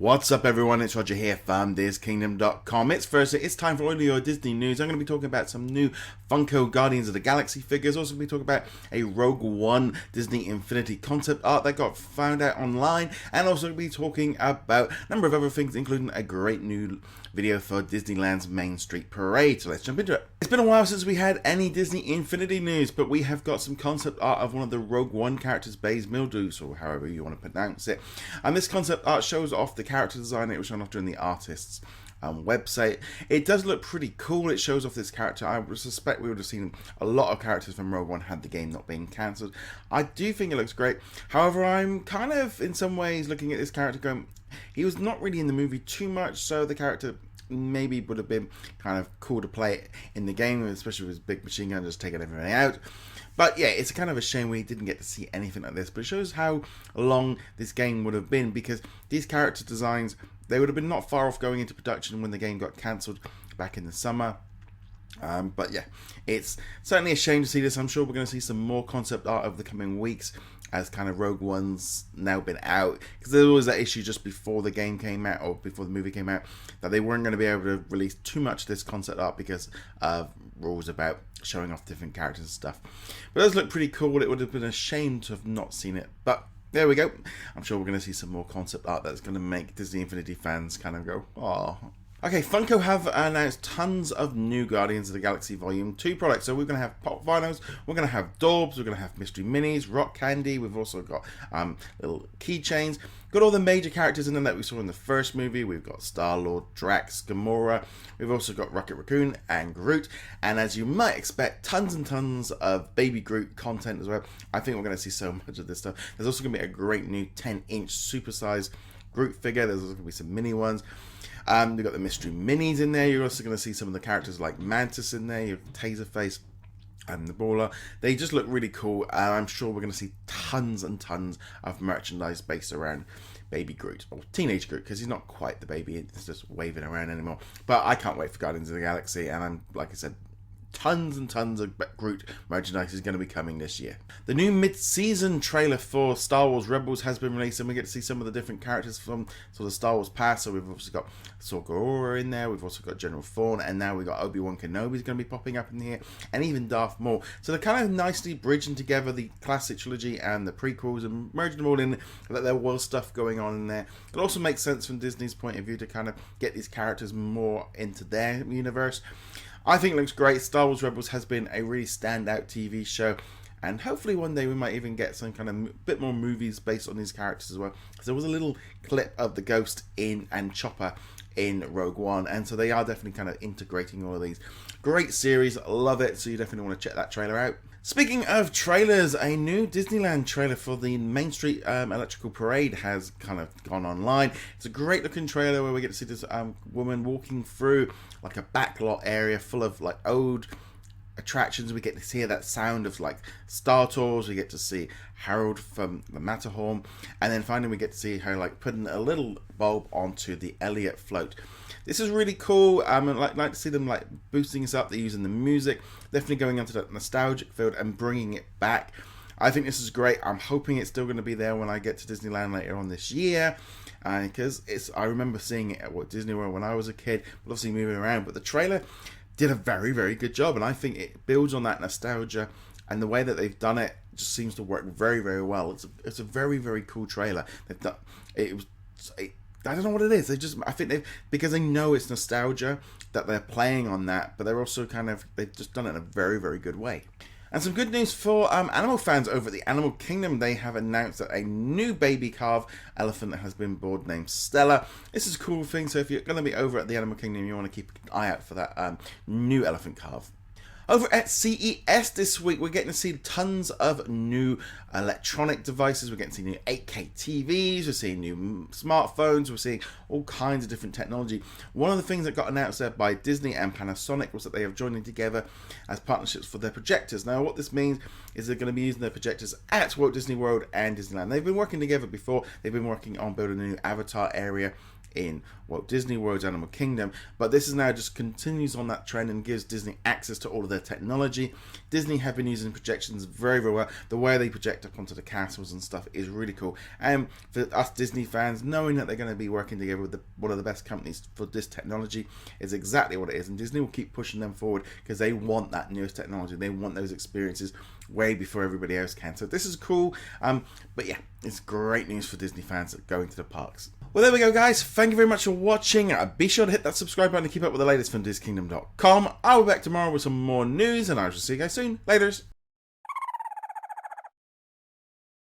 What's up everyone, it's Roger here from DisKingdom.com. It's Thursday, it's time for all your Disney news. I'm going to be talking about some new Funko Guardians of the Galaxy figures. Also going to be talking about a Rogue One Disney Infinity concept art that got found out online. And also going to be talking about a number of other things, including a great new video for Disneyland's Main Street Parade. So let's jump into it. It's been a while since we had any Disney Infinity news, but we have got some concept art of one of the Rogue One characters, Baze, or however you want to pronounce it. And this concept art shows off the character design. It was shown off during the artist's website. It does look pretty cool. It shows off this character. I would suspect we would have seen a lot of characters from Rogue One had the game not been cancelled. I do think it looks great. However, I'm kind of in some ways looking at this character going, he was not really in the movie too much, so the character maybe would have been kind of cool to play in the game, especially with his big machine gun just taking everything out. But yeah, it's kind of a shame we didn't get to see anything like this, but it shows how long this game would have been, because these character designs, they would have been not far off going into production when the game got cancelled back in the summer. But yeah, it's certainly a shame to see this. I'm sure we're going to see some more concept art over the coming weeks as kind of Rogue One's now been out, because there was that issue just before the game came out, or before the movie came out, that they weren't going to be able to release too much of this concept art because of rules about showing off different characters and stuff. But it does look pretty cool. It would have been a shame to have not seen it, but there we go. I'm sure we're going to see some more concept art that's going to make Disney Infinity fans kind of go, oh. Okay, Funko have announced tons of new Guardians of the Galaxy Volume 2 products. So we're going to have pop vinyls, we're going to have daubs, we're going to have mystery minis, rock candy. We've also got little keychains. Got all the major characters in them that we saw in the first movie. We've got Star-Lord, Drax, Gamora. We've also got Rocket Raccoon and Groot. And as you might expect, tons and tons of Baby Groot content as well. I think we're going to see so much of this stuff. There's also going to be a great new 10-inch supersized Groot figure. There's also going to be some mini ones. We've got the mystery minis in there. You're also going to see some of the characters like Mantis in there, your Taserface and the Baller. They just look really cool. I'm sure we're going to see tons and tons of merchandise based around Baby Groot, or Teenage Groot, because he's not quite the baby, it's just waving around anymore. But I can't wait for Guardians of the Galaxy, and I'm, like I said, tons and tons of Groot merchandise is going to be coming this year. The new mid-season trailer for Star Wars Rebels has been released, and we get to see some of the different characters from sort of Star Wars past. So we've also got Saw Gerrera in there, we've also got General Thrawn, and now we've got Obi-Wan Kenobi's going to be popping up in here, and even Darth Maul. So they're kind of nicely bridging together the classic trilogy and the prequels and merging them all in, that there was stuff going on in there. It also makes sense from Disney's point of view to kind of get these characters more into their universe. I think it looks great. Star Wars Rebels has been a really standout TV show, and hopefully one day we might even get some kind of bit more movies based on these characters as well. Because there was a little clip of the Ghost and Chopper in Rogue One, and so they are definitely kind of integrating all of these. Great series, love it, so you definitely want to check that trailer out. Speaking of trailers, a new Disneyland trailer for the Main Street Electrical Parade has kind of gone online. It's a great looking trailer where we get to see this woman walking through like a backlot area full of like old attractions. We get to hear that sound of like Star Tours. We get to see Harold from the Matterhorn, and then finally we get to see her like putting a little bulb onto the Elliott float. This is really cool. I'd like to see them like boosting this up. They're using the music, definitely going into that nostalgic field and bringing it back. I think this is great. I'm hoping it's still going to be there when I get to Disneyland later on this year, because I remember seeing it at Walt Disney World when I was a kid, but obviously moving around. But the trailer did a very, very good job, and I think it builds on that nostalgia, and the way that they've done it just seems to work very, very well. It's a very, very cool trailer. They've done I don't know what it is. I think because they know it's nostalgia that they're playing on that, but they're also they've just done it in a very, very good way. And some good news for animal fans over at the Animal Kingdom. They have announced that a new baby calf elephant has been born named Stella. This is a cool thing, so if you're going to be over at the Animal Kingdom, you want to keep an eye out for that new elephant calf. Over at CES this week, we're getting to see tons of new electronic devices. We're getting to see new 8K TVs, we're seeing new smartphones, we're seeing all kinds of different technology. One of the things that got announced there by Disney and Panasonic was that they have joined together as partnerships for their projectors. Now, what this means is they're going to be using their projectors at Walt Disney World and Disneyland. They've been working together before. They've been working on building a new Avatar area in Walt Disney World's Animal Kingdom, but this is now just continues on that trend and gives Disney access to all of their technology. Disney have been using projections very, very well. The way they project up onto the castles and stuff is really cool. And for us Disney fans, knowing that they're going to be working together with one of the best companies for this technology is exactly what it is. And Disney will keep pushing them forward because they want that newest technology. They want those experiences way before everybody else can. So this is cool. But yeah, it's great news for Disney fans going to the parks. Well, there we go, guys. Thank you very much for watching. Be sure to hit that subscribe button to keep up with the latest from DisKingdom.com. I'll be back tomorrow with some more news, and I shall see you guys soon. Laters.